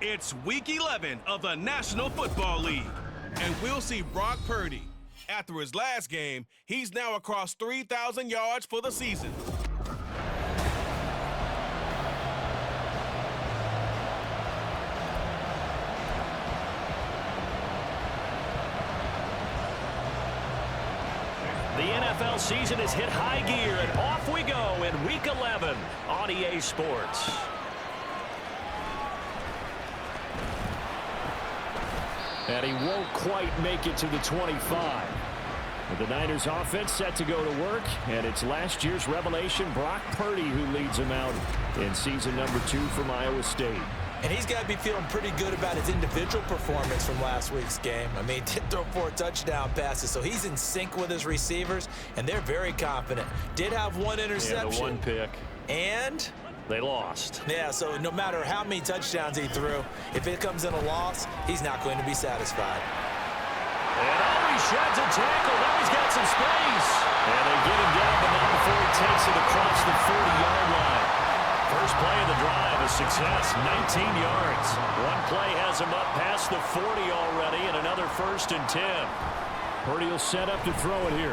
It's Week 11 of the National Football League, and we'll see Brock Purdy. After his last game, he's now across 3,000 yards for the season. The NFL season has hit high gear, and off we go in Week 11 on EA Sports. And he won't quite make it to the 25. But the Niners offense set to go to work, and it's last year's revelation, Brock Purdy, who leads them out in season number 2 from Iowa State. And he's got to be feeling pretty good about his individual performance from last week's game. I mean, did throw 4 touchdown passes, so he's in sync with his receivers, and they're very confident. Did have 1 interception. Yeah, the 1 pick. And they lost. Yeah, so no matter how many touchdowns he threw, if it comes in a loss, he's not going to be satisfied. And he sheds a tackle. Now he's got some space. And they get him down, but not before he takes it across the 40-yard line. First play of the drive, a success, 19 yards. One play has him up past the 40 already, and another 1st and 10. Purdy will set up to throw it here.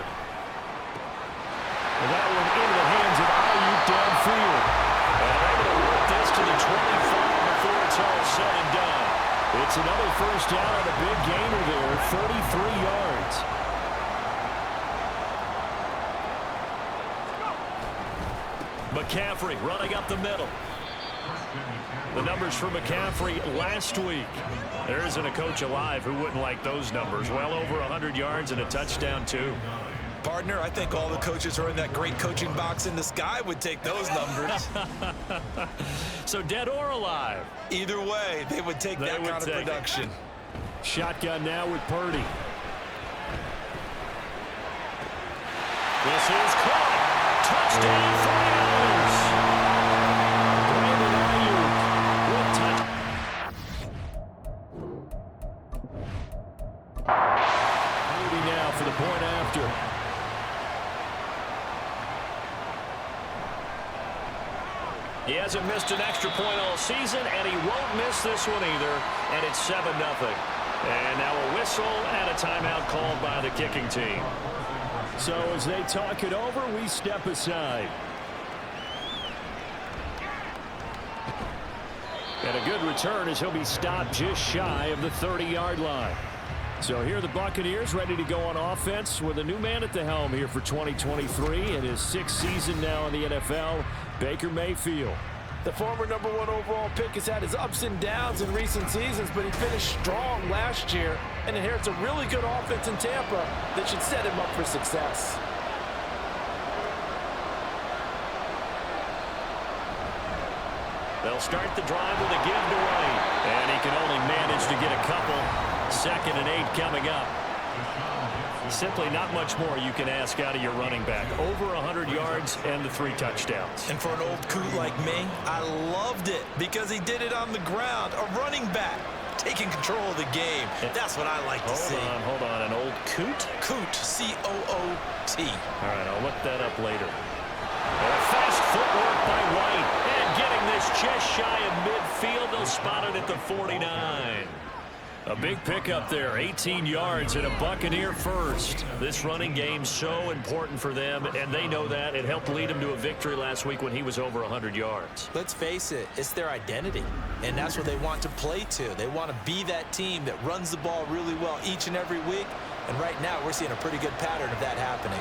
And that one into the hands of Ayuk downfield. And able to work this to the 25 before it's all said and done. It's another 1st down on a big gainer there, 33 yards. McCaffrey running up the middle. The numbers for McCaffrey last week. There isn't a coach alive who wouldn't like those numbers. Well over 100 yards and a touchdown, too. Partner, I think all the coaches who are in that great coaching box in the sky would take those numbers. So dead or alive? Either way, they would take that kind of production. Shotgun now with Purdy. This is caught. Touchdown for the Niners. Brandon Ayuk with touch. Moody now for the point after. He hasn't missed an extra point all season, and he won't miss this one either, and it's 7-0. And now a whistle and a timeout called by the kicking team. So as they talk it over, we step aside. And a good return as he'll be stopped just shy of the 30-yard line. So here are the Buccaneers ready to go on offense with a new man at the helm here for 2023 in his 6th season now in the NFL, Baker Mayfield. The former #1 overall pick has had his ups and downs in recent seasons, but he finished strong last year and inherits a really good offense in Tampa that should set him up for success. They'll start the drive with a give to White, and he can only manage to get a couple. 2nd and 8 coming up. Simply not much more you can ask out of your running back. Over 100 yards and the 3 touchdowns. And for an old coot like me, I loved it because he did it on the ground. A running back taking control of the game. That's what I like to see. Hold on. An old coot? Coot, C-O-O-T. All right, I'll look that up later. Fast footwork by White. And getting this just shy of midfield. They'll spot it at the 49. A big pickup there, 18 yards and a Buccaneer first. This running game so important for them, and they know that. It helped lead them to a victory last week when he was over 100 yards. Let's face it, it's their identity, and that's what they want to play to. They want to be that team that runs the ball really well each and every week, and right now we're seeing a pretty good pattern of that happening.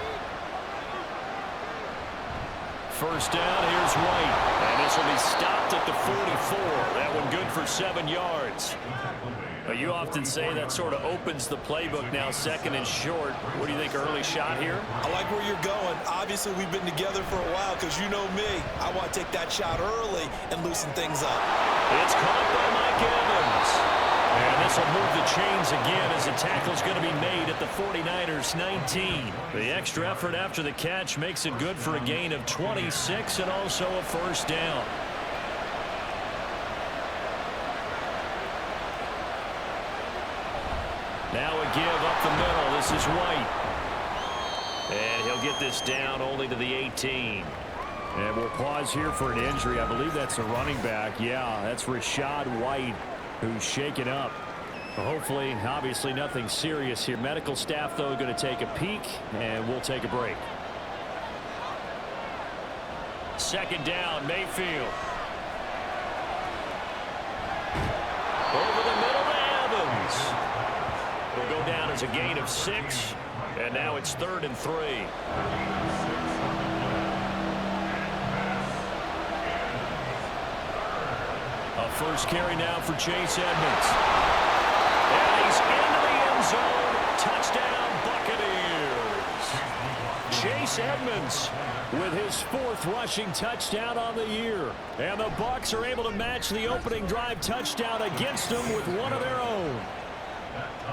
First down, here's White, and this will be stopped at the 44. That one good for 7 yards. You often say that sort of opens the playbook now, 2nd and short. What do you think, early shot here? I like where you're going. Obviously, we've been together for a while because you know me. I want to take that shot early and loosen things up. It's caught by Mike Evans. And this will move the chains again as the tackle's going to be made at the 49ers 19. The extra effort after the catch makes it good for a gain of 26 and also a 1st down. Now a give up the middle. This is White. And he'll get this down only to the 18. And we'll pause here for an injury. I believe that's a running back. Yeah, that's Rachaad White, who's shaken up. Hopefully, obviously nothing serious here. Medical staff, though, going to take a peek, and we'll take a break. Second down, Mayfield. Over the middle to Evans. Will go down as a gain of 6, and now it's 3rd and 3. A first carry now for Chase Edmonds. And he's into the end zone. Touchdown, Buccaneers. Chase Edmonds with his 4th rushing touchdown on the year. And the Bucs are able to match the opening drive touchdown against them with one of their own.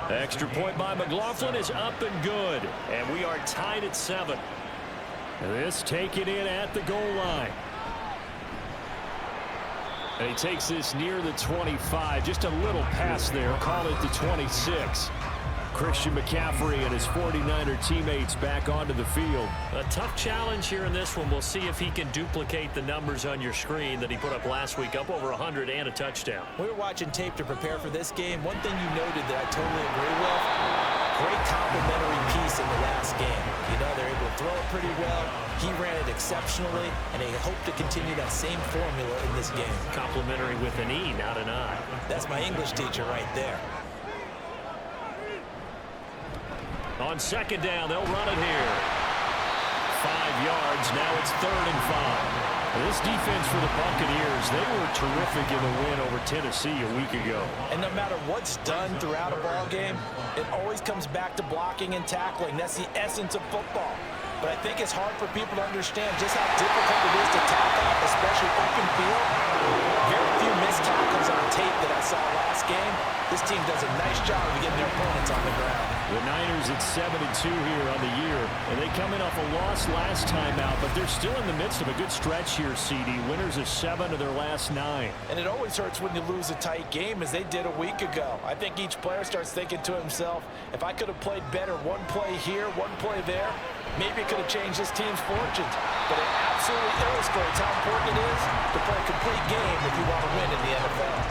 Extra point by McLaughlin is up and good. And we are tied at 7. This taken in at the goal line. And he takes this near the 25. Just a little pass there. Call it the 26. Christian McCaffrey and his 49er teammates back onto the field. A tough challenge here in this one. We'll see if he can duplicate the numbers on your screen that he put up last week, up over 100 and a touchdown. We were watching tape to prepare for this game. One thing you noted that I totally agree with, great complimentary piece in the last game. You know, they're able to throw it pretty well. He ran it exceptionally, and they hope to continue that same formula in this game. Complimentary with an E, not an I. That's my English teacher right there. On second down, they'll run it here. 5 yards. Now it's 3rd and 5. This defense for the Buccaneers, they were terrific in the win over Tennessee a week ago. And no matter what's done throughout a ball game, it always comes back to blocking and tackling. That's the essence of football. But I think it's hard for people to understand just how difficult it is to tackle, especially open field. Very few missed tackles on tape that I saw last game. This team does a nice job of getting their opponents on the ground. The Niners at 7-2 here on the year, and they come in off a loss last time out, but they're still in the midst of a good stretch here, CD. Winners of 7 of their last 9. And it always hurts when you lose a tight game, as they did a week ago. I think each player starts thinking to himself, if I could have played better one play here, one play there, maybe it could have changed this team's fortunes. But it absolutely illustrates how important it is to play a complete game if you want to win in the NFL.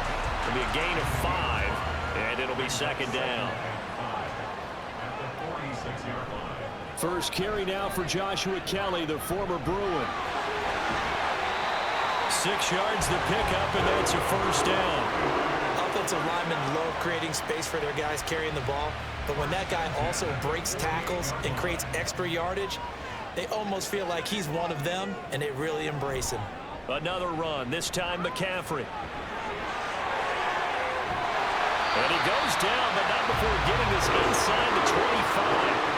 It'll be a gain of 5, and it'll be second down. First carry now for Joshua Kelly, the former Bruin. 6 yards the pickup, and that's a first down. Offensive linemen love creating space for their guys carrying the ball, but when that guy also breaks tackles and creates extra yardage, they almost feel like he's one of them, and they really embrace him. Another run, this time McCaffrey. And he goes down, but not before getting this inside the 25.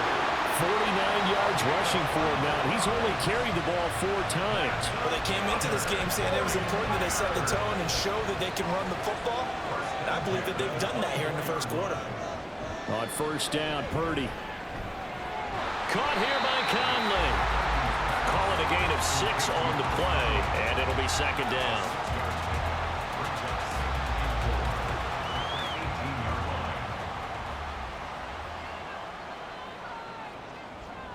49 yards rushing for him now. He's only carried the ball 4 times. Well, they came into this game saying it was important that they set the tone and show that they can run the football. And I believe that they've done that here in the first quarter. On first down, Purdy. Caught here by Conley. Calling a gain of 6 on the play, and it'll be second down.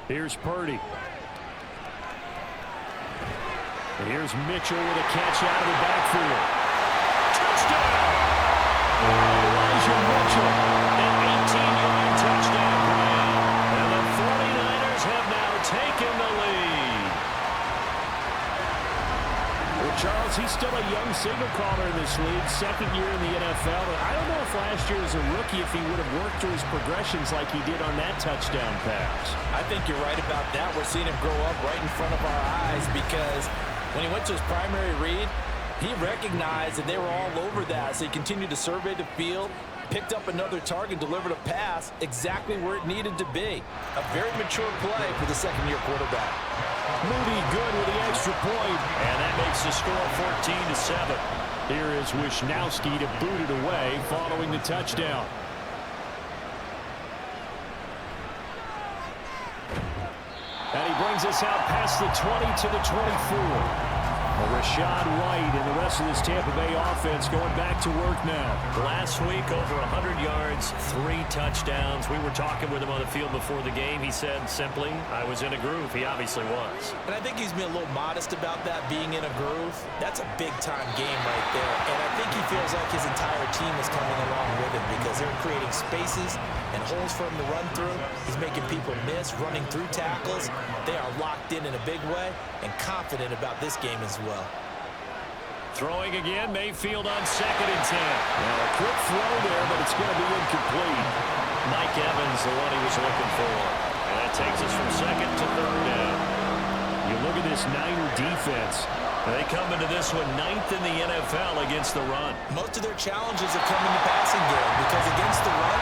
Here's Purdy. And here's Mitchell with a catch out of the backfield. Touchdown! Elijah Mitchell, an 18-yard touchdown grab. And the 49ers have now taken the lead. Well, Charles, he's still a young signal caller in this league, 2nd year in the NFL. I don't know if last year as a rookie if he would have worked through his progressions like he did on that touchdown pass. I think you're right about that. We're seeing him grow up right in front of our eyes because when he went to his primary read, he recognized that they were all over that. So he continued to survey the field, picked up another target, delivered a pass exactly where it needed to be. A very mature play for the second-year quarterback. Moody good with the extra point, and that makes the score 14-7. Here is Wisnowski to boot it away following the touchdown. And he brings us out past the 20 to the 24. Well, Rashad White and the rest of this Tampa Bay offense going back to work now. Last week, over 100 yards, 3 touchdowns. We were talking with him on the field before the game. He said simply, I was in a groove. He obviously was. And I think he's been a little modest about that, being in a groove. That's a big-time game right there. And I think he feels like his entire team is coming along with him because they're creating spaces and holes for him to run through. He's making people miss, running through tackles. They are locked in a big way and confident about this game as well. Throwing again, Mayfield on 2nd and 10. Now a quick throw there, but it's going to be incomplete. Mike Evans, the one he was looking for. And that takes us from 2nd to 3rd down. You look at this Niner defense. They come into this one 9th in the NFL against the run. Most of their challenges have come in the passing game because against the run,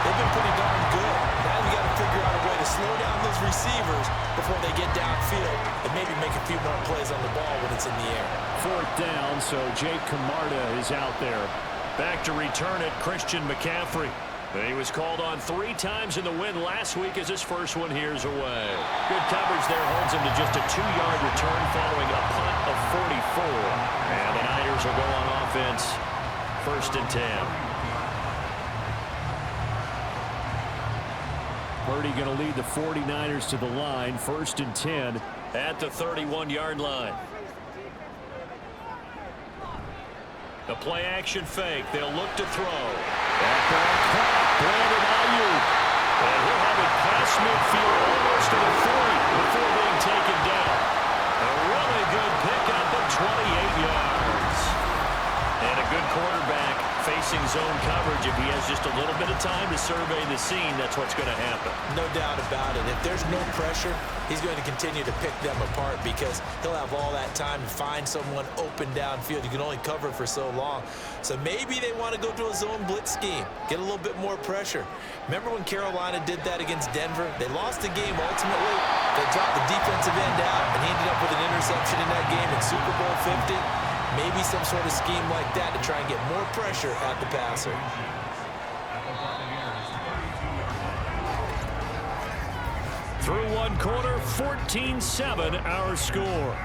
they've been pretty darn good. Now you got to figure out a way to slow down those receivers before they get downfield and maybe make a few more plays on the ball when it's in the air. 4th down, so Jake Camarda is out there. Back to return it, Christian McCaffrey. He was called on 3 times in the win last week as his first one here's away. Good coverage there holds him to just a 2-yard return following a punt of 44. And the Niners will go on offense, 1st and 10. Purdy going to lead the 49ers to the line, 1st and 10. At the 31-yard line. The play-action fake. They'll look to throw. That ball caught. Brandon Ayuk. And he'll have it past midfield almost to the 40 before being taken down. A really good pickup of 28 yards. And a good quarterback facing zone coverage. If he has just a little bit of time to survey the scene, that's what's going to happen. No doubt about it. If there's no pressure, he's going to continue to pick them apart because he'll have all that time to find someone open downfield. You can only cover for so long. So maybe they want to go to a zone blitz scheme, get a little bit more pressure. Remember when Carolina did that against Denver? They lost the game ultimately. They dropped the defensive end out, and he ended up with an interception in that game in Super Bowl 50. Maybe some sort of scheme like that to try and get more pressure at the passer. Through one quarter, 14-7 our score.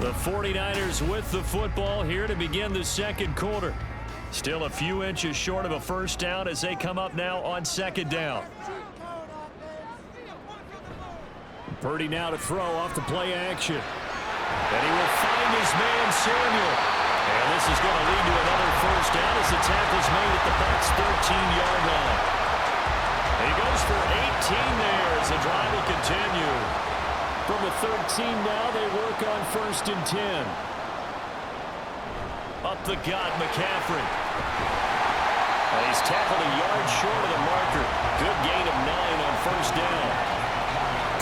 The 49ers with the football here to begin the second quarter. Still a few inches short of a first down as they come up now on 2nd down. Purdy now to throw off the play action. And he will find his man Samuel. And this is going to lead to another first down as the tackle's made at the Bucs' 13-yard line. And he goes for 18 there as the drive will continue. From the 13 now, they work on 1st and 10. Up the gut, McCaffrey. And he's tackled a yard short of the marker. Good gain of 9 on first down.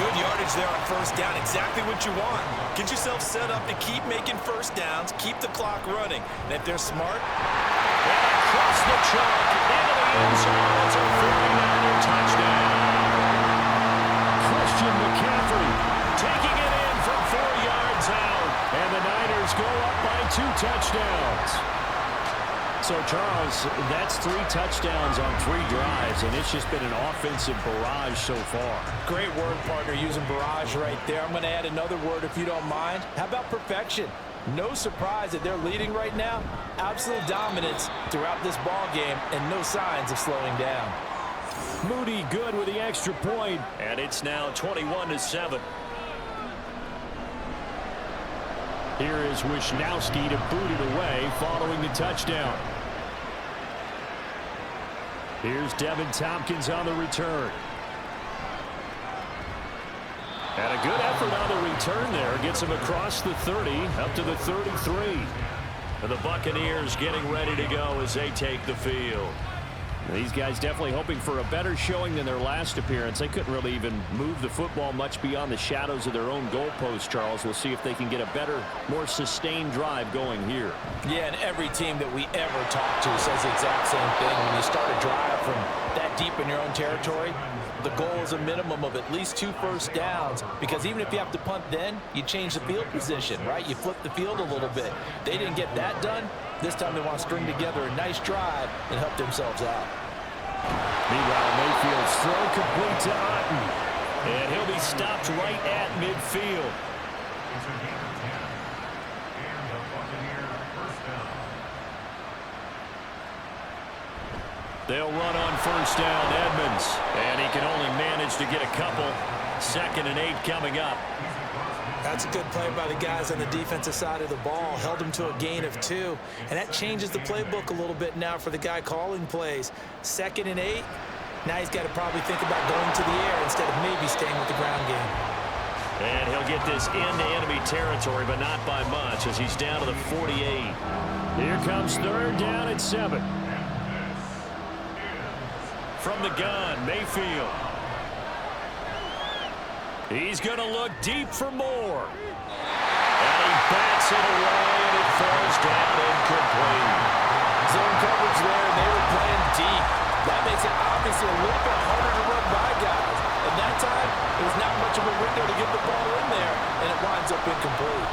Good yardage there on first down. Exactly what you want. Get yourself set up to keep making first downs, keep the clock running. And if they're smart, and across the chalk into the end zone. It's a 49er touchdown. Christian McCaffrey Taking it in from 4 yards out. and the Niners go up by 2 touchdowns. So, Charles, that's 3 touchdowns on 3 drives, and it's just been an offensive barrage so far. great word, partner, using barrage right there. I'm going to add another word if you don't mind. How about perfection? No surprise that they're leading right now. Absolute dominance throughout this ball game and no signs of slowing down. Moody good with the extra point. And it's now 21-7. Here is Wisnowski to boot it away following the touchdown. Here's Devin Tompkins on the return. And a good effort on the return there. Gets him across the 30 up to the 33. And the Buccaneers getting ready to go as they take the field. These guys definitely hoping for a better showing than their last appearance. They couldn't really even move the football much beyond the shadows of their own goalpost, Charles. We'll see if they can get a better, more sustained drive going here. Yeah, and every team that we ever talk to says the exact same thing. When you start a drive from that deep in your own territory, the goal is a minimum of at least 2 first downs, because even if you have to punt then, you change the field position, right? You flip the field a little bit. They didn't get that done. This time they want to string together a nice drive and help themselves out. Meanwhile, Mayfield's throw complete to Otten. And he'll be stopped right at midfield. They'll run on first down, Edmonds. And he can only manage to get a couple. 2nd and 8 coming up. That's a good play by the guys on the defensive side of the ball. Held him to a gain of 2. And that changes the playbook a little bit now for the guy calling plays. 2nd and 8. Now he's got to probably think about going to the air instead of maybe staying with the ground game. And he'll get this into enemy territory, but not by much as he's down to the 48. Here comes 3rd down and 7. From the gun, Mayfield. He's going to look deep for more. And he bats it away, and it falls down incomplete. Zone coverage there, and they were playing deep. That makes it obviously a little bit harder to run by guys. And that time, it was not much of a window to get the ball in there, and it winds up incomplete.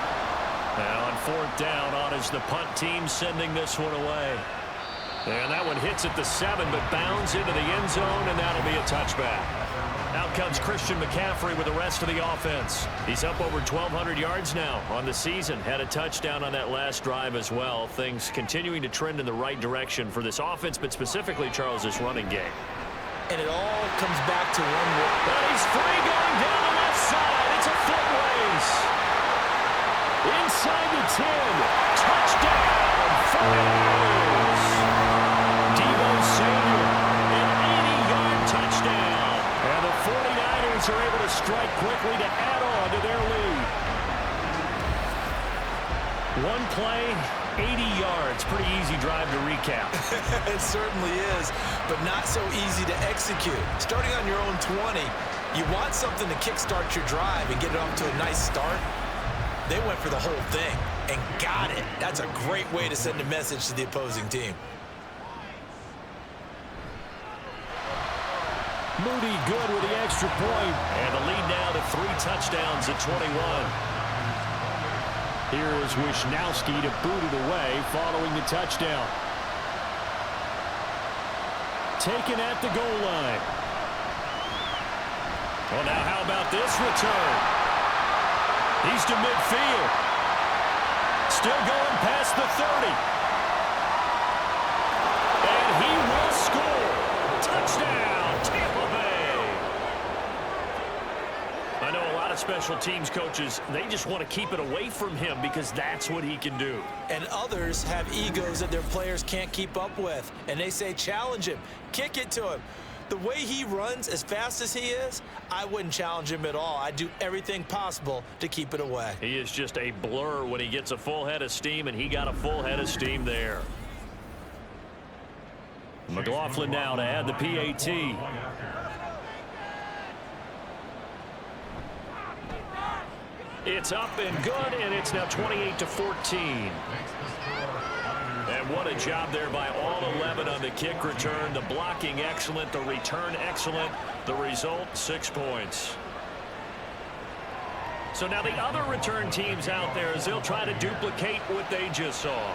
Now on 4th down, on is the punt team sending this one away. And that one hits at the 7, but bounds into the end zone, and that'll be a touchback. Out comes Christian McCaffrey with the rest of the offense. He's up over 1,200 yards now on the season. Had a touchdown on that last drive as well. Things continuing to trend in the right direction for this offense, but specifically, Charles, this running game. And it all comes back to one word. But he's free going down the left side. It's a foot race. Inside the 10. Touchdown. Falcons. Deebo Samuel. An 80-yard touchdown. And the 49ers are able to strike quickly to add on to their lead. One play, 80 yards. Pretty easy drive to recap. It certainly is, but not so easy to execute. Starting on your own 20, you want something to kickstart your drive and get it off to a nice start. They went for the whole thing and got it. That's a great way to send a message to the opposing team. Moody good with the extra point. And the lead now to 3 touchdowns at 21. Here is Wishnowski to boot it away following the touchdown. Taken at the goal line. Well, now how about this return? He's to midfield. Still going past the 30. And he will score. Touchdown, Tampa Bay. I know a lot of special teams coaches, they just want to keep it away from him because that's what he can do. And others have egos that their players can't keep up with. And they say, challenge him, kick it to him. The way he runs as fast as he is, I wouldn't challenge him at all. I'd do everything possible to keep it away. He is just a blur when he gets a full head of steam, and he got a full head of steam there. McLaughlin now to add the PAT. It's up and good, and it's now 28-14. And what a job there by all 11 on the kick return. The blocking excellent, the return excellent. The result, 6 points. So now the other return teams out there as they'll try to duplicate what they just saw.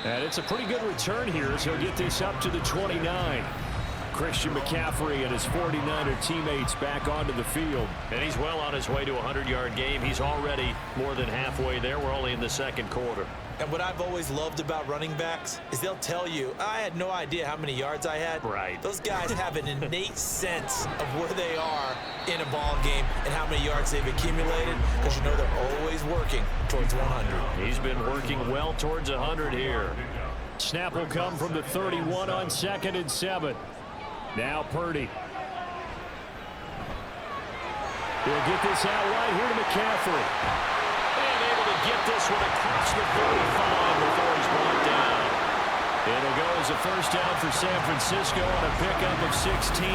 And it's a pretty good return here as he'll get this up to the 29. Christian McCaffrey and his 49er teammates back onto the field. And he's well on his way to a 100-yard game. He's already more than halfway there. We're only in the second quarter. And what I've always loved about running backs is they'll tell you, I had no idea how many yards I had. Right. Those guys have an innate sense of where they are in a ball game and how many yards they've accumulated because you know they're always working towards 100. He's been working well towards 100 here. Snap will come from the 31 on 2nd and 7. Now Purdy. He'll get this out right here to McCaffrey. And able to get this one across the 35 before he's brought down. It'll go as a first down for San Francisco on a pickup of 16.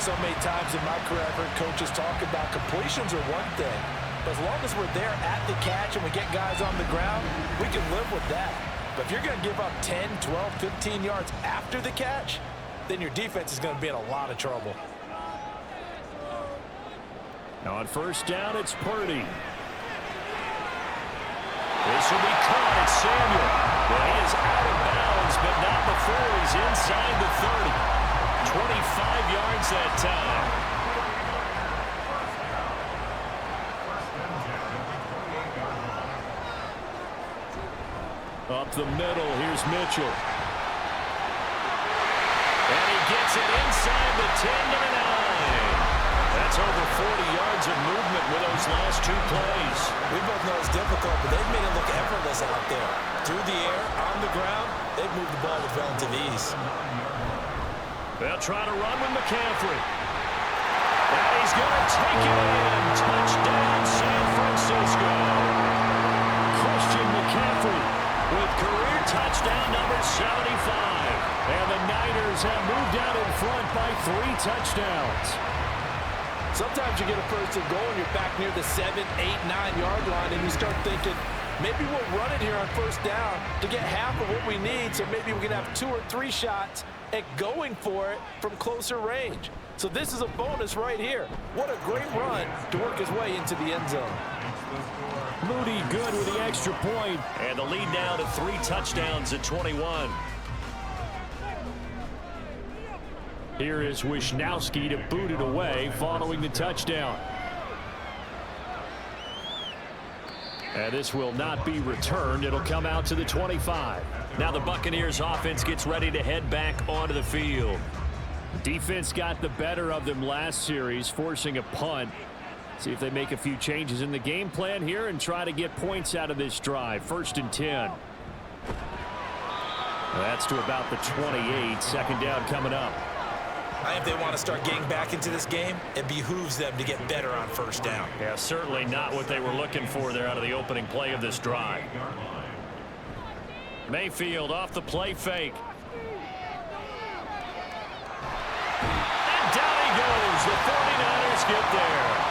So many times in my career I've heard coaches talk about completions are one thing. But as long as we're there at the catch and we get guys on the ground, we can live with that. But if you're going to give up 10, 12, 15 yards after the catch, then your defense is going to be in a lot of trouble. Now on first down, it's Purdy. This will be caught. It's Samuel. Well, he is out of bounds but not before he's inside the 30. 25 yards that time. Up the middle, here's Mitchell. And he gets it inside the 10 to the 9. That's over 40 yards of movement with those last two plays. We both know it's difficult, but they've made it look effortless out there. Through the air, on the ground, they've moved the ball with relative ease. They'll try to run with McCaffrey. And he's going to take it in. Touchdown, San Francisco. Christian McCaffrey with career touchdown number 75. And the Niners have moved out in front by 3 touchdowns. Sometimes you get a first and goal and you're back near the 7, 8, 9-yard line, and you start thinking, maybe we'll run it here on first down to get half of what we need, so maybe we can have 2 or 3 shots at going for it from closer range. So this is a bonus right here. What a great run to work his way into the end zone. Moody good with the extra point. And the lead now to 3 touchdowns at 21. Here is Wisnowski to boot it away following the touchdown. And this will not be returned. It'll come out to the 25. Now the Buccaneers offense gets ready to head back onto the field. Defense got the better of them last series, forcing a punt. See if they make a few changes in the game plan here and try to get points out of this drive. 1st and 10. That's to about the 28. Second down coming up. If they want to start getting back into this game, it behooves them to get better on first down. Yeah, certainly not what they were looking for there out of the opening play of this drive. Mayfield off the play fake. And down he goes. The 49ers get there.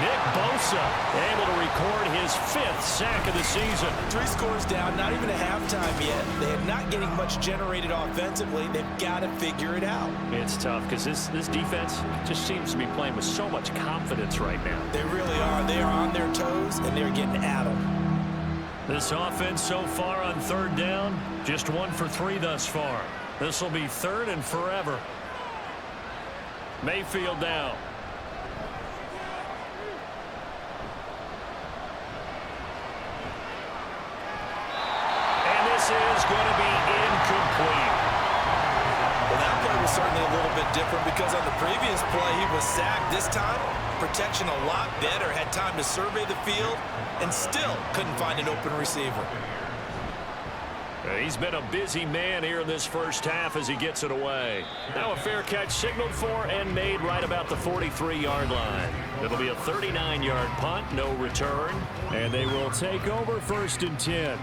Nick Bosa able to record his 5th sack of the season. 3 scores down, not even a halftime yet. They are not getting much generated offensively. They've got to figure it out. It's tough because this defense just seems to be playing with so much confidence right now. They really are. They are on their toes, and they're getting at them. This offense so far on 3rd down, just 1 for 3 thus far. This will be 3rd and forever. Mayfield down. Is going to be incomplete. Well, that play was certainly a little bit different because on the previous play he was sacked. This time, protection a lot better. Had time to survey the field and still couldn't find an open receiver. He's been a busy man here in this first half as he gets it away. Now a fair catch signaled for and made right about the 43-yard line. It'll be a 39-yard punt, no return, and they will take over 1st and 10.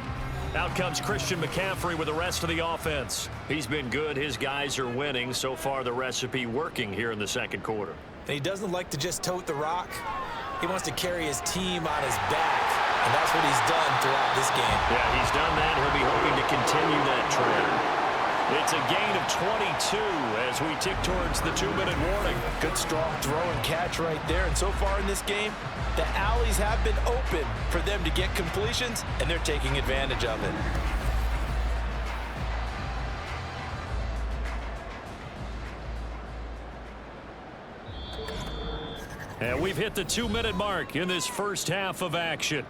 Out comes Christian McCaffrey with the rest of the offense. He's been good. His guys are winning. So far, the recipe working here in the second quarter. And he doesn't like to just tote the rock. He wants to carry his team on his back, and that's what he's done throughout this game. Yeah, he's done that. He'll be hoping to continue that trend. It's a gain of 22 as we tick towards the 2-minute warning. Good, strong throw and catch right there. And so far in this game, the alleys have been open for them to get completions, and they're taking advantage of it. And we've hit the 2-minute mark in this first half of action.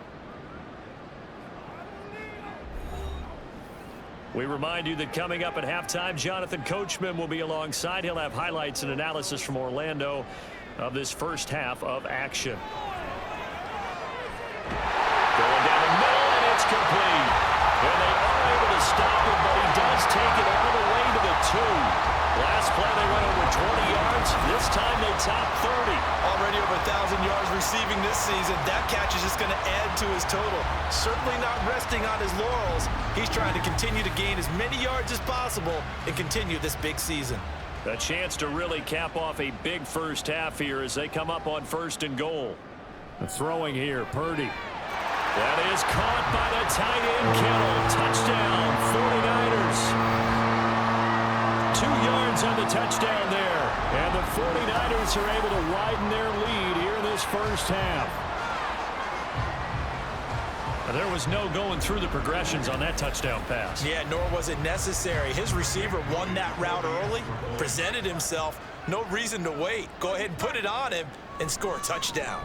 We remind you that coming up at halftime, Jonathan Coachman will be alongside. He'll have highlights and analysis from Orlando of this first half of action. Going down the middle, and it's complete. And they are able to stop him, but he does take it all the way to the 2. Last play, they went over 20 yards. This time, they top 30. Already over 1,000 yards receiving this season. That catch is just going to add to his total. Certainly not resting on his laurels. He's trying to continue to gain as many yards as possible and continue this big season. A chance to really cap off a big first half here as they come up on 1st and goal. The throwing here, Purdy. That is caught by the tight end, Kittle. Touchdown, 49ers. 2 yards on the touchdown there. And the 49ers are able to widen their lead here in this first half. There was no going through the progressions on that touchdown pass. Yeah, nor was it necessary. His receiver won that route early, presented himself. No reason to wait. Go ahead and put it on him and score a touchdown.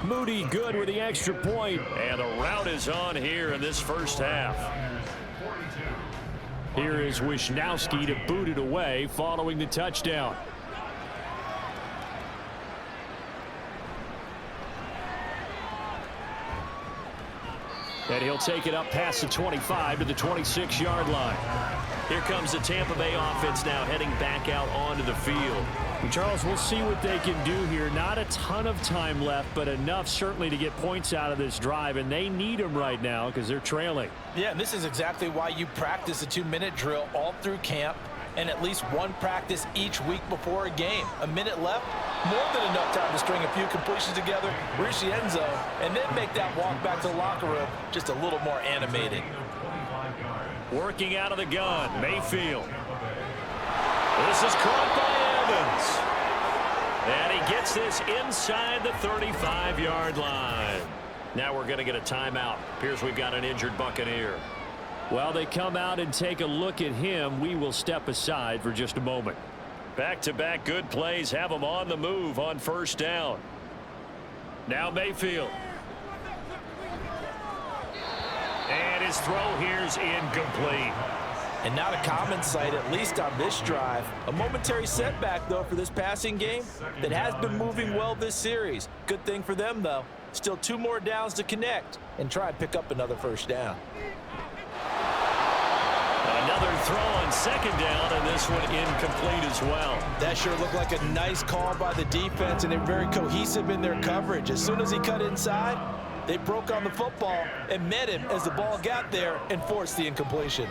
Moody good with the extra point. And the route is on here in this first half. Here is Wisnowski to boot it away following the touchdown. And he'll take it up past the 25 to the 26-yard line. Here comes the Tampa Bay offense now heading back out onto the field. Charles, we'll see what they can do here. Not a ton of time left, but enough certainly to get points out of this drive, and they need them right now because they're trailing. Yeah, and this is exactly why you practice a 2-minute drill all through camp and at least one practice each week before a game. A minute left, more than enough time to string a few completions together, reach the end zone, and then make that walk back to the locker room just a little more animated. Working out of the gun, Mayfield. This is caught by Evans. And he gets this inside the 35-yard line. Now we're going to get a timeout. Appears we've got an injured Buccaneer. While they come out and take a look at him, we will step aside for just a moment. Back-to-back good plays have him on the move on first down. Now Mayfield. And his throw here's incomplete. And not a common sight, at least on this drive. A momentary setback, though, for this passing game that has been moving well this series. Good thing for them, though. Still 2 more downs to connect and try and pick up another first down. Another throw on second down, and this one incomplete as well. That sure looked like a nice call by the defense, and they're very cohesive in their coverage. As soon as he cut inside, they broke on the football and met him as the ball got there and forced the incompletion.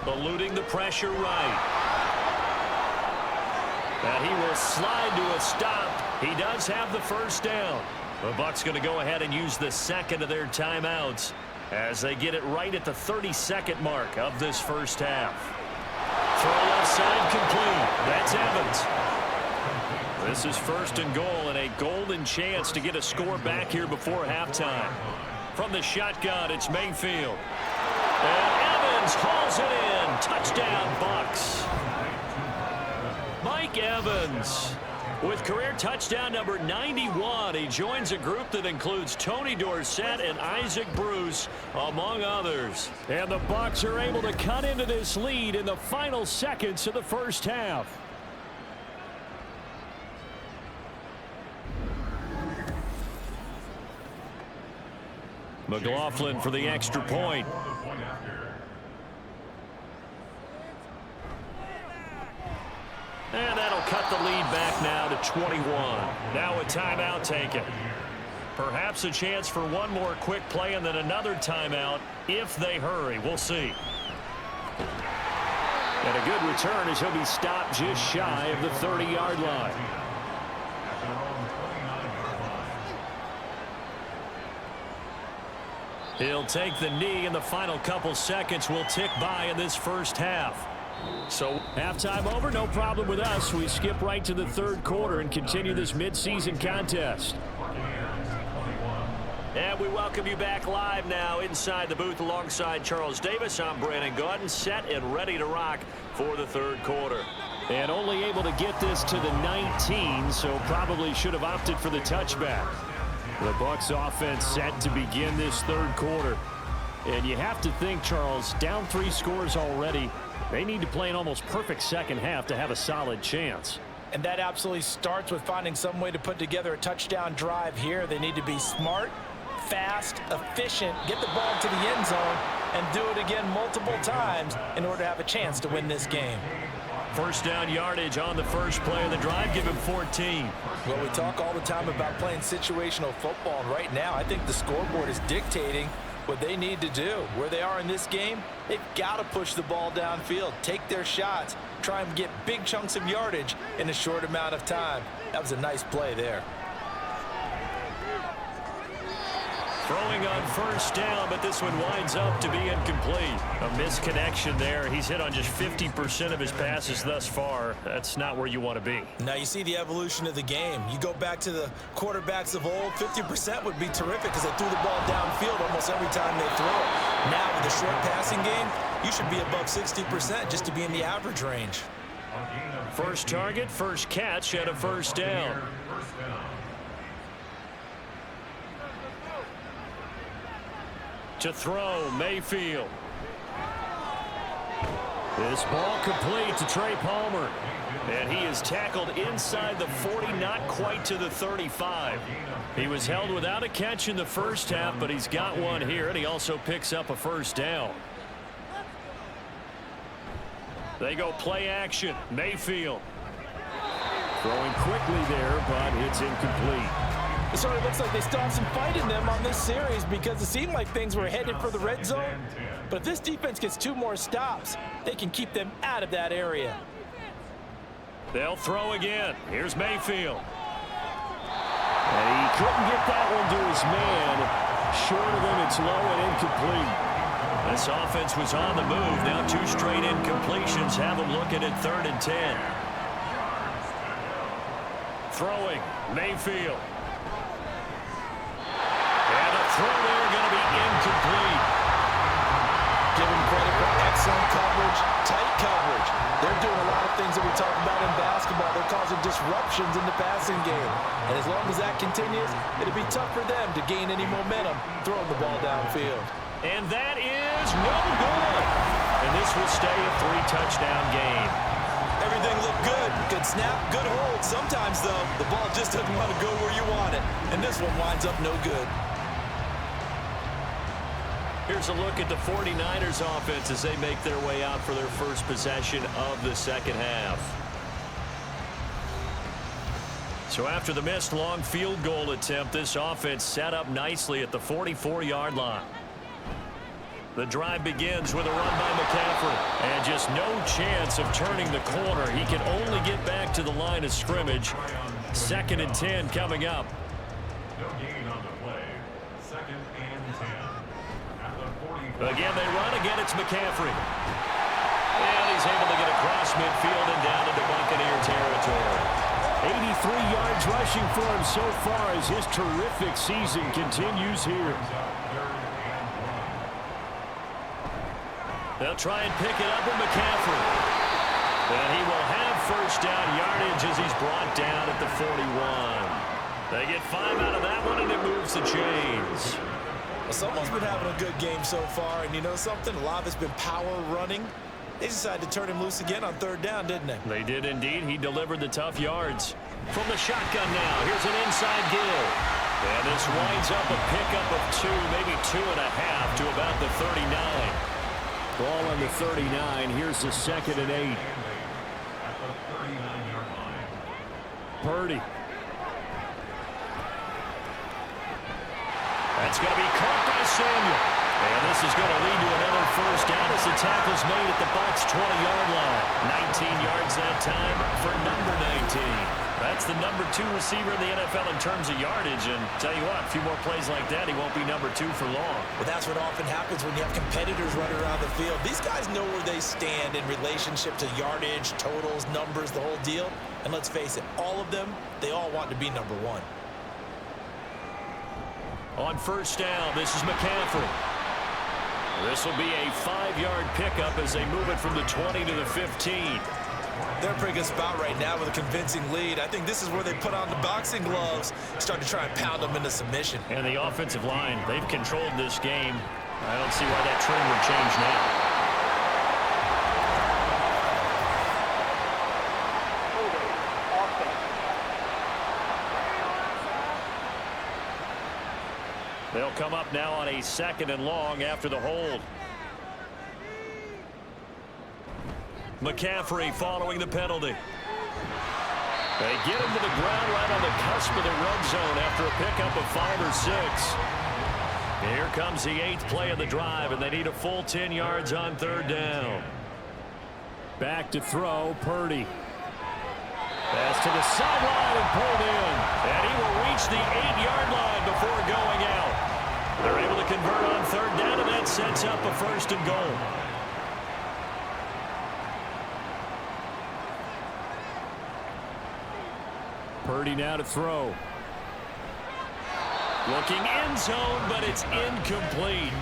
Eluding the pressure right. And he will slide to a stop. He does have the first down. The Bucs going to go ahead and use the second of their timeouts as they get it right at the 32nd mark of this first half. Throw left side complete. That's Evans. This is first and goal and a golden chance to get a score back here before halftime. From the shotgun, it's Mayfield. And Evans hauls it in. Touchdown, Bucs. Mike Evans with career touchdown number 91. He joins a group that includes Tony Dorsett and Isaac Bruce, among others. And the Bucs are able to cut into this lead in the final seconds of the first half. McLaughlin for the extra point. And that'll cut the lead back now to 21. Now a timeout taken. Perhaps a chance for one more quick play and then another timeout if they hurry. We'll see. And a good return as he'll be stopped just shy of the 30-yard line. He'll take the knee, and the final couple seconds will tick by in this first half. So halftime over, no problem with us. We skip right to the third quarter and continue this midseason contest. And we welcome you back live now inside the booth alongside Charles Davis. I'm Brandon Gaudin, set and ready to rock for the third quarter. And only able to get this to the 19, so probably should have opted for the touchback. The Bucs offense set to begin this third quarter. And you have to think, Charles, down 3 scores already. They need to play an almost perfect second half to have a solid chance. And that absolutely starts with finding some way to put together a touchdown drive here. They need to be smart, fast, efficient, get the ball to the end zone, and do it again multiple times in order to have a chance to win this game. First down yardage on the first play of the drive. Give him 14. Well, we talk all the time about playing situational football, and right now I think the scoreboard is dictating what they need to do. Where they are in this game, they've got to push the ball downfield, take their shots, try and get big chunks of yardage in a short amount of time. That was a nice play there. Throwing on first down, but this one winds up to be incomplete. A misconnection there. He's hit on just 50% of his passes thus far. That's not where you want to be. Now you see the evolution of the game. You go back to the quarterbacks of old, 50% would be terrific because they threw the ball downfield almost every time they throw it. Now with the short passing game, you should be above 60% just to be in the average range. First target, first catch, and a first down. To throw, Mayfield. This ball complete to Trey Palmer. And he is tackled inside the 40, not quite to the 35. He was held without a catch in the first half, but he's got one here, and he also picks up a first down. They go play action. Mayfield. Throwing quickly there, but it's incomplete. It sort of looks like they still have some fight in them on this series because it seemed like things were headed for the red zone. But if this defense gets 2 more stops, they can keep them out of that area. They'll throw again. Here's Mayfield. And he couldn't get that one to his man. Short of him, it's low and incomplete. This offense was on the move. Now 2 straight incompletions have them looking at 3rd and 10. Throwing, Mayfield. And a throw there going to be incomplete. Give them credit for excellent coverage, tight coverage. They're doing a lot of things that we talk about in basketball. They're causing disruptions in the passing game. And as long as that continues, it'll be tough for them to gain any momentum throwing the ball downfield. And that is no good. And this will stay a 3-touchdown game. Everything looked good. Good snap, good hold. Sometimes, though, the ball just doesn't want to go where you want it. And this one winds up no good. Here's a look at the 49ers offense as they make their way out for their first possession of the second half. So after the missed long field goal attempt, this offense set up nicely at the 44-yard line. The drive begins with a run by McCaffrey. And just no chance of turning the corner. He can only get back to the line of scrimmage. 2nd and 10 coming up. No gain on the play. 2nd and 10. Again, they run. Again, it's McCaffrey. And he's able to get across midfield and down into Buccaneer territory. 83 yards rushing for him so far as his terrific season continues here. They'll try and pick it up with McCaffrey. And he will have first down yardage as he's brought down at the 41. They get 5 out of that one, and it moves the chains. Well, someone's been having a good game so far, and you know something? A lot of it's been power running. They decided to turn him loose again on 3rd down, didn't they? They did indeed. He delivered the tough yards. From the shotgun now, here's an inside give. And this winds up a pickup of 2, maybe 2.5 to about the 39. Ball on the 39. Here's the 2nd and 8. Purdy. That's going to be caught by Samuel. And this is going to lead to another first down as the tackle's made at the Bucs' 20-yard line. 19 yards that time for number 19. That's the number 2 receiver in the NFL in terms of yardage. And tell you what, a few more plays like that, he won't be number 2 for long. Well, that's what often happens when you have competitors running around the field. These guys know where they stand in relationship to yardage, totals, numbers, the whole deal. And let's face it, all of them, they all want to be number 1. On first down, this is McCaffrey. This will be a 5-yard pickup as they move it from the 20 to the 15. They're in a pretty good spot right now with a convincing lead. I think this is where they put on the boxing gloves, start to try and pound them into submission. And the offensive line, they've controlled this game. I don't see why that trend would change now. They'll come up now on a 2nd and long after the hold. McCaffrey following the penalty. They get him to the ground right on the cusp of the red zone after a pickup of 5 or 6. Here comes the 8th play of the drive, and they need a full 10 yards on 3rd down. Back to throw, Purdy. Pass to the sideline and pulled in. And he will reach the 8-yard line before going out. They're able to convert on third down, and that sets up a first and goal. Purdy now to throw. Looking end zone, but it's incomplete.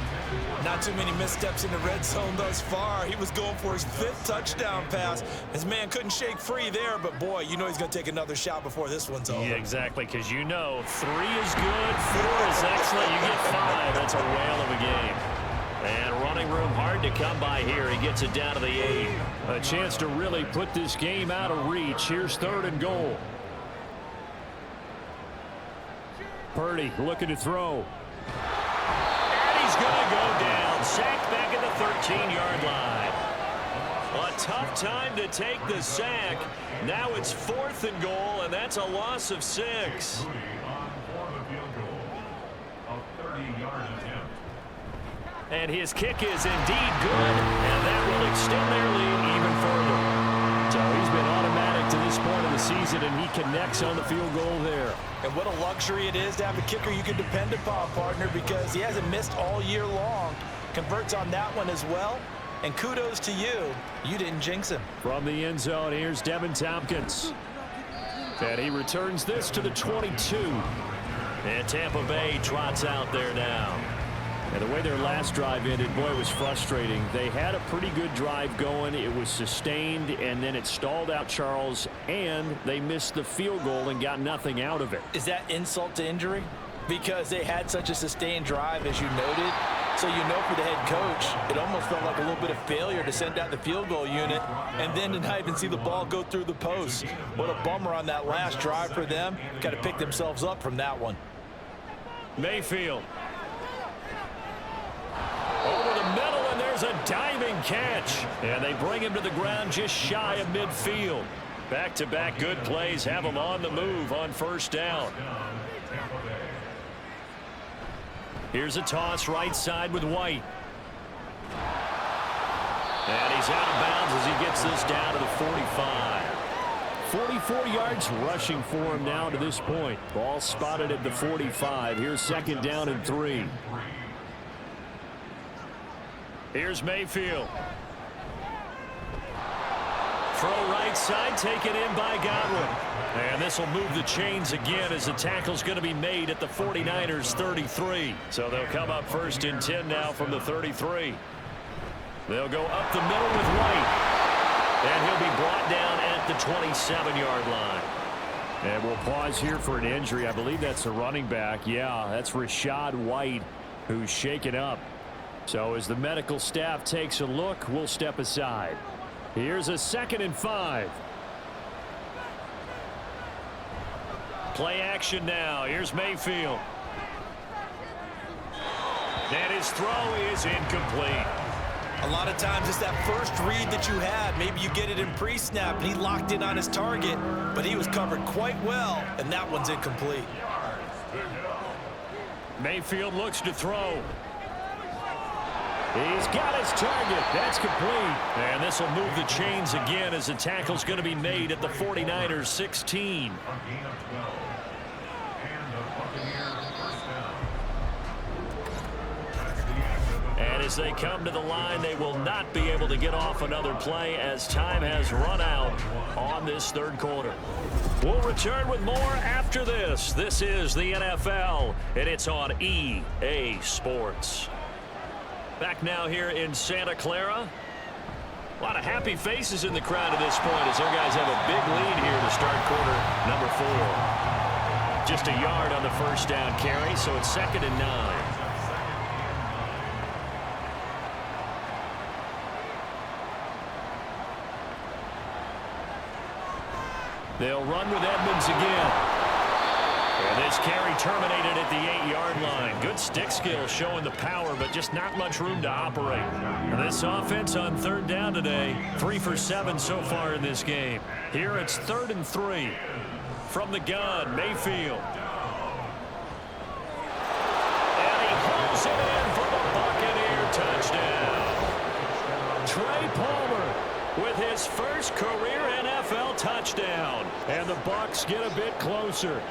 Not too many missteps in the red zone thus far. He was going for his 5th touchdown pass. His man couldn't shake free there, but boy, you know he's going to take another shot before this one's over. Yeah, exactly, because you know 3 is good, 4 is excellent. You get 5. That's a whale of a game. And running room hard to come by here. He gets it down to the 8. A chance to really put this game out of reach. Here's third and goal. Purdy looking to throw. And he's going to go down. Sacked back at the 13-yard line. A tough time to take the sack. Now it's 4th and goal, and that's a loss of 6. And his kick is indeed good, and that will extend their lead even further. So he's been automatic to this point of the season, and he connects on the field goal there. And what a luxury it is to have a kicker you can depend upon, partner, because he hasn't missed all year long. Converts on that one as well. And kudos to you. You didn't jinx him. From the end zone, here's Devin Tompkins. And he returns this to the 22. And Tampa Bay trots out there now. And the way their last drive ended, boy, it was frustrating. They had a pretty good drive going. It was sustained, and then it stalled out, Charles, and they missed the field goal and got nothing out of it. Is that insult to injury? Because they had such a sustained drive, as you noted. So you know for the head coach, it almost felt like a little bit of failure to send out the field goal unit and then to not even see the ball go through the post. What a bummer on that last drive for them. Got to pick themselves up from that one. Mayfield. Over the middle, and there's a diving catch. And they bring him to the ground just shy of midfield. Back-to-back good plays have him on the move on first down. Here's a toss right side with White. And he's out of bounds as he gets this down to the 45. 44 yards rushing for him now to this point. Ball spotted at the 45. Here's second down and 3. Here's Mayfield. Throw right side, taken in by Godwin. And this will move the chains again as the tackle's going to be made at the 49ers 33. So they'll come up first and 10 now from the 33. They'll go up the middle with White. And he'll be brought down at the 27-yard line. And we'll pause here for an injury. I believe that's the running back. Yeah, that's Rashad White, who's shaken up. So as the medical staff takes a look, we'll step aside. Here's a 2nd and 5. Play action now. Here's Mayfield. And his throw is incomplete. A lot of times it's that first read that you had. Maybe you get it in pre-snap, and he locked in on his target, but he was covered quite well, and that one's incomplete. Mayfield looks to throw. He's got his target. That's complete. And this will move the chains again as the tackle's going to be made at the 49ers 16. And as they come to the line, they will not be able to get off another play as time has run out on this third quarter. We'll return with more after this. This is the NFL, and it's on EA Sports. Back now here in Santa Clara. A lot of happy faces in the crowd at this point as their guys have a big lead here to start quarter number 4. Just a yard on the first down carry, so it's 2nd and 9. They'll run with Edmonds again. And this carry terminated at the 8-yard line. Good stick skill showing the power, but just not much room to operate. And this offense on third down today, 3 for 7 so far in this game. Here it's 3rd and 3. From the gun, Mayfield. And he hauls it in for the Buccaneer touchdown. Trey Palmer with his first career NFL touchdown. And the Bucs get a bit closer.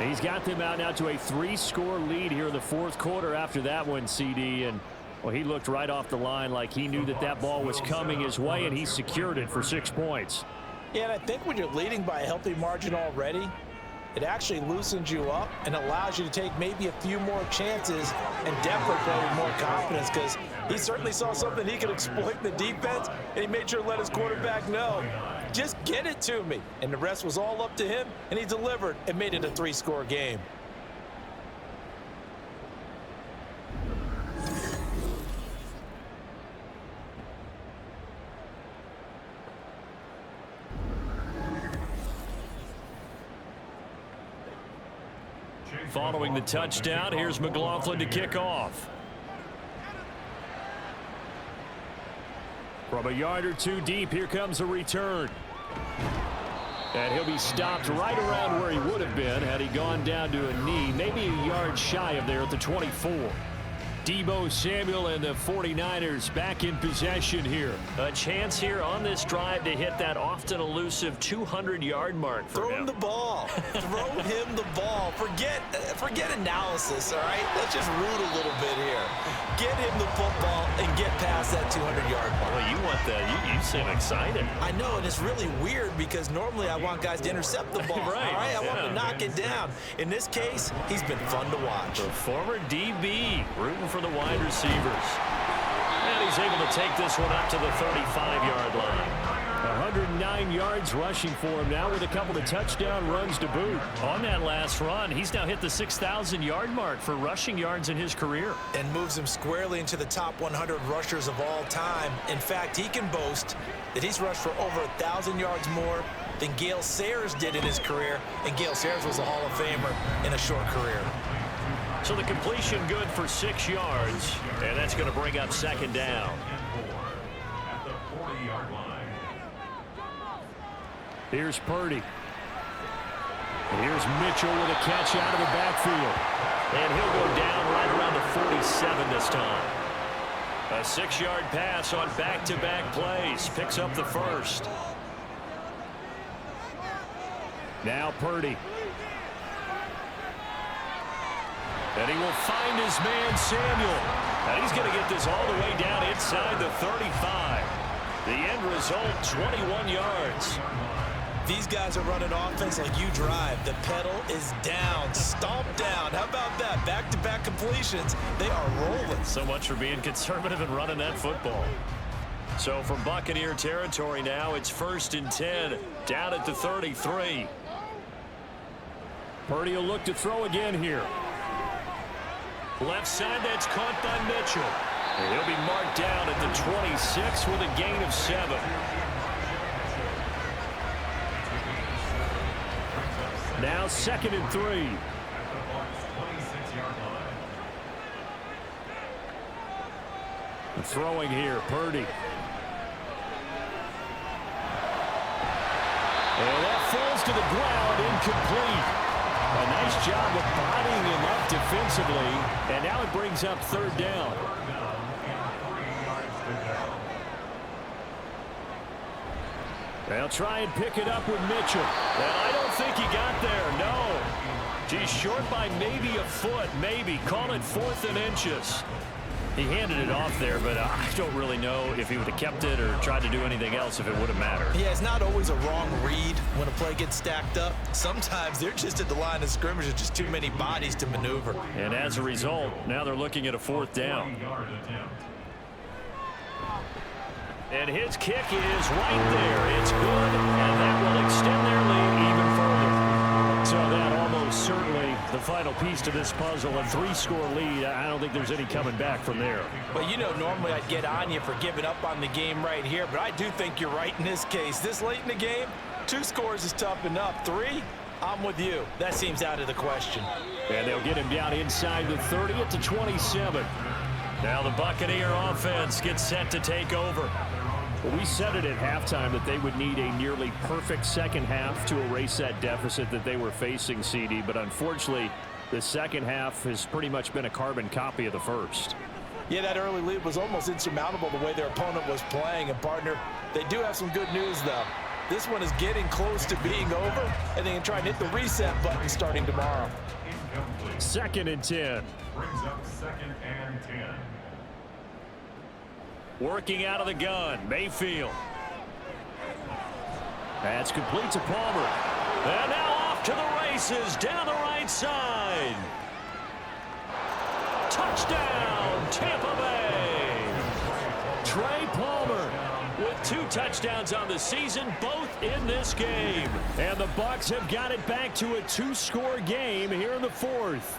He's got them out now to a 3-score lead here in the fourth quarter after that one, CD. And, well, he looked right off the line like he knew that that ball was coming his way, and he secured it for 6 points. Yeah, and I think when you're leading by a healthy margin already, it actually loosens you up and allows you to take maybe a few more chances and definitely play with more confidence, because he certainly saw something he could exploit in the defense, and he made sure to let his quarterback know, just get it to me. And the rest was all up to him, and he delivered and made it a 3-score game. Following the touchdown, here's McLaughlin to kick off. From a yard or two deep, here comes a return. And he'll be stopped right around where he would have been had he gone down to a knee, maybe a yard shy of there at the 24. Deebo Samuel and the 49ers back in possession here. A chance here on this drive to hit that often elusive 200-yard mark for Throw him. him the ball. Throw him the ball. Forget analysis, all right? Let's just root a little bit here. Get him the football and get past that 200-yard mark. Well, you want that. You seem excited. I know, and it's really weird because normally I want guys to intercept the ball. Right, all right? I want yeah. him to knock it down. In this case, he's been fun to watch. The former DB rooting for the wide receivers. And he's able to take this one up to the 35-yard line. 109 yards rushing for him now with a couple of touchdown runs to boot. On that last run, he's now hit the 6,000-yard mark for rushing yards in his career. And moves him squarely into the top 100 rushers of all time. In fact, he can boast that he's rushed for over 1,000 yards more than Gale Sayers did in his career. And Gale Sayers was a Hall of Famer in a short career. So the completion good for 6 yards, and that's going to bring up second down. Here's Purdy. And here's Mitchell with a catch out of the backfield. And he'll go down right around the 47 this time. A 6-yard pass on back-to-back plays. Picks up the first. Now Purdy. And he will find his man Samuel. And he's going to get this all the way down inside the 35. The end result, 21 yards. These guys are running offense like you drive. The pedal is down, stomp down. How about that? Back-to-back completions. They are rolling. So much for being conservative and running that football. So from Buccaneer territory now, it's 1st and 10, down at the 33. Purdy will look to throw again here. Left side, that's caught by Mitchell. And he'll be marked down at the 26 with a gain of 7. Now 2nd and 3. Throwing here, Purdy. And that falls to the ground, incomplete. A nice job of bodying him up defensively, and now it brings up 3rd down. They'll try and pick it up with Mitchell. And I don't think he got there, no. He's short by maybe a foot, maybe. Call it 4th and inches. He handed it off there, but I don't really know if he would have kept it or tried to do anything else if it would have mattered. Yeah, it's not always a wrong read when a play gets stacked up. Sometimes they're just at the line of scrimmage with just too many bodies to maneuver. And as a result, now they're looking at a 4th down. And his kick is right there. It's good, and that will extend their lead even further. So that almost certainly the final piece to this puzzle. A 3-score lead. I don't think there's any coming back from there. Well, you know, normally I'd get on you for giving up on the game right here, but I do think you're right in this case. This late in the game, 2 scores is tough enough. 3, I'm with you. That seems out of the question. And they'll get him down inside the 30 at the 27. Now the Buccaneer offense gets set to take over. Well, we said it at halftime that they would need a nearly perfect second half to erase that deficit that they were facing, CD. But unfortunately, the second half has pretty much been a carbon copy of the first. Yeah, that early lead was almost insurmountable the way their opponent was playing. And, partner, they do have some good news, though. This one is getting close to being over, and they can try and hit the reset button starting tomorrow. 2nd and 10. Brings up 2nd and 10. Working out of the gun, Mayfield. That's complete to Palmer. And now off to the races down the right side. Touchdown, Tampa Bay. Trey Palmer with 2 touchdowns on the season, both in this game. And the Bucs have got it back to a 2-score game here in the 4th.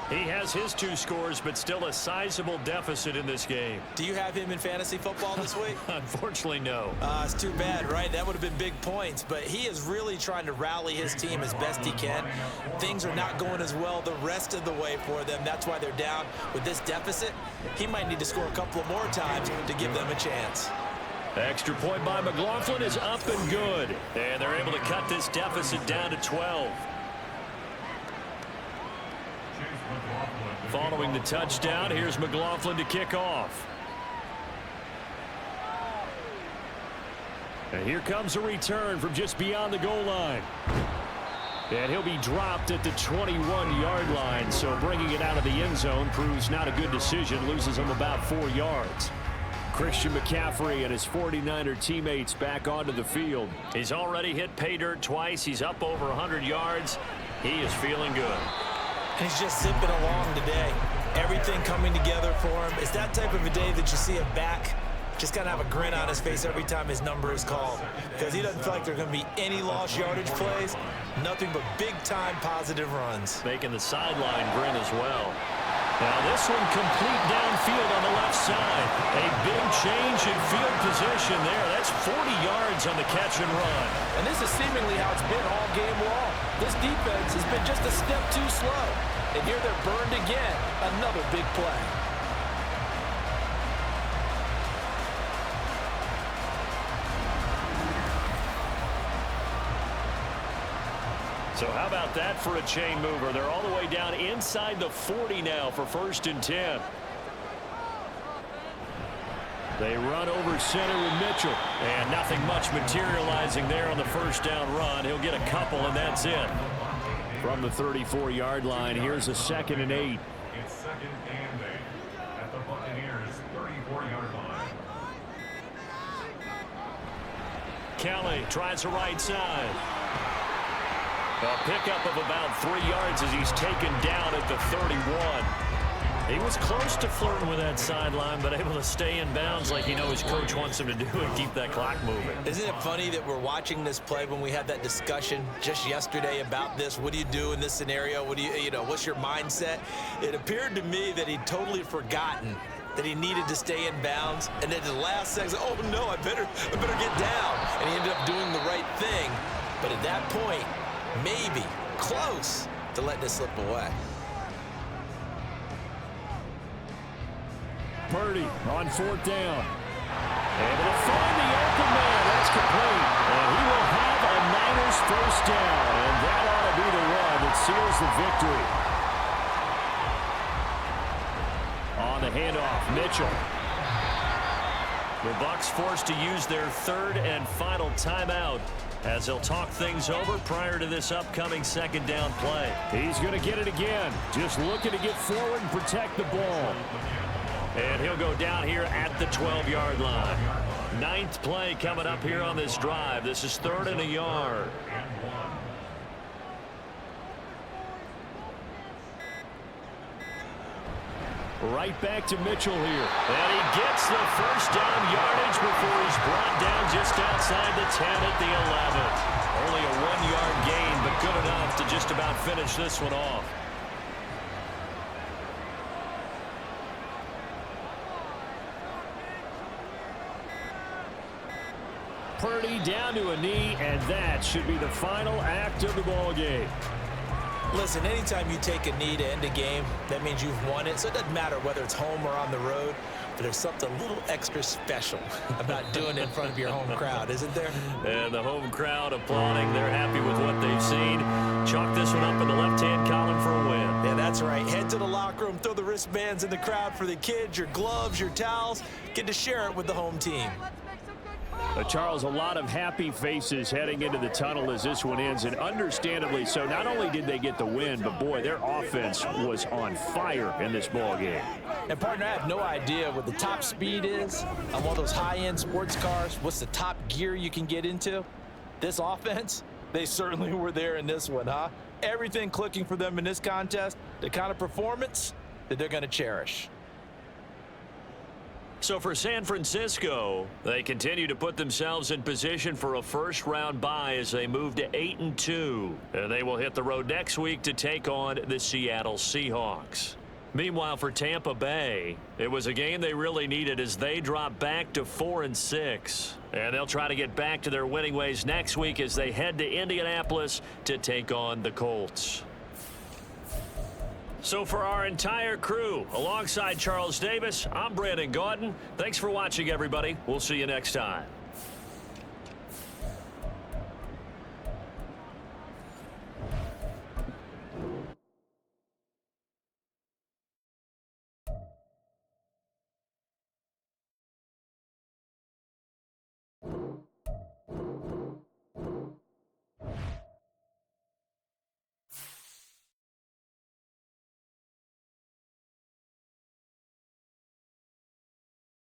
He has his 2 scores, but still a sizable deficit in this game. Do you have him in fantasy football this week? Unfortunately, no. It's too bad, right? That would have been big points, but he is really trying to rally his team as best he can. Things are not going as well the rest of the way for them. That's why they're down with this deficit. He might need to score a couple of more times to give them a chance. Extra point by McLaughlin is up and good. And they're able to cut this deficit down to 12. Following the touchdown, here's McLaughlin to kick off. And here comes a return from just beyond the goal line. And he'll be dropped at the 21-yard line, so bringing it out of the end zone proves not a good decision, loses him about 4 yards. Christian McCaffrey and his 49er teammates back onto the field. He's already hit pay dirt twice. He's up over 100 yards. He is feeling good. And he's just zipping along today. Everything coming together for him. It's that type of a day that you see him back. Just kind of have a grin on his face every time his number is called. Because he doesn't feel like there are going to be any lost yardage plays. Nothing but big-time positive runs. Making the sideline grin as well. Now this one complete downfield on the left side. A big change in field position there. That's 40 yards on the catch and run. And this is seemingly how it's been all game long. This defense has been just a step too slow. And here they're burned again. Another big play. So how about that for a chain mover? They're all the way down inside the 40 now for 1st and 10. They run over center with Mitchell. And nothing much materializing there on the 1st down run. He'll get a couple, and that's it. From the 34-yard line, here's a 2nd and 8. It's 2nd and 8 at the Buccaneers' 34-yard line. Kelly tries the right side. A pickup of about 3 yards as he's taken down at the 31. He was close to flirting with that sideline, but able to stay in bounds like you know his coach wants him to do and keep that clock moving. Isn't it funny that we're watching this play when we had that discussion just yesterday about this? What do you do in this scenario? What do you know, what's your mindset? It appeared to me that he'd totally forgotten that he needed to stay in bounds, and then the last second, oh no, I better get down. And he ended up doing the right thing. But at that point, maybe close to letting it slip away. Purdy on 4th down. Able to find the open man. That's complete. And he will have a Niners 1st down. And that ought to be the run that seals the victory. On the handoff, Mitchell. The Bucs forced to use their 3rd and final timeout as they'll talk things over prior to this upcoming 2nd down play. He's going to get it again. Just looking to get forward and protect the ball. And he'll go down here at the 12-yard line. 9th play coming up here on this drive. This is 3rd and a yard. Right back to Mitchell here. And he gets the 1st down yardage before he's brought down just outside the 10 at the 11. Only a 1-yard gain, but good enough to just about finish this one off. Purdy down to a knee, and that should be the final act of the ball game. Listen, anytime you take a knee to end a game, that means you've won it. So it doesn't matter whether it's home or on the road, but there's something a little extra special about doing it in front of your home crowd, isn't there? And the home crowd applauding. They're happy with what they've seen. Chalk this one up in the left-hand column for a win. Yeah, that's right. Head to the locker room, throw the wristbands in the crowd for the kids, your gloves, your towels. Get to share it with the home team. Charles, a lot of happy faces heading into the tunnel as this one ends, and understandably so. Not only did they get the win, but boy, their offense was on fire in this ball game. And partner, I have no idea what the top speed is on one of those high-end sports cars. What's the top gear you can get into? This offense, they certainly were there in this one, huh? Everything clicking for them in this contest, the kind of performance that they're going to cherish. So for San Francisco, they continue to put themselves in position for a first-round bye as they move to 8-2. And they will hit the road next week to take on the Seattle Seahawks. Meanwhile, for Tampa Bay, it was a game they really needed as they drop back to 4-6. And they'll try to get back to their winning ways next week as they head to Indianapolis to take on the Colts. So for our entire crew, alongside Charles Davis, I'm Brandon Gaudin. Thanks for watching, everybody. We'll see you next time.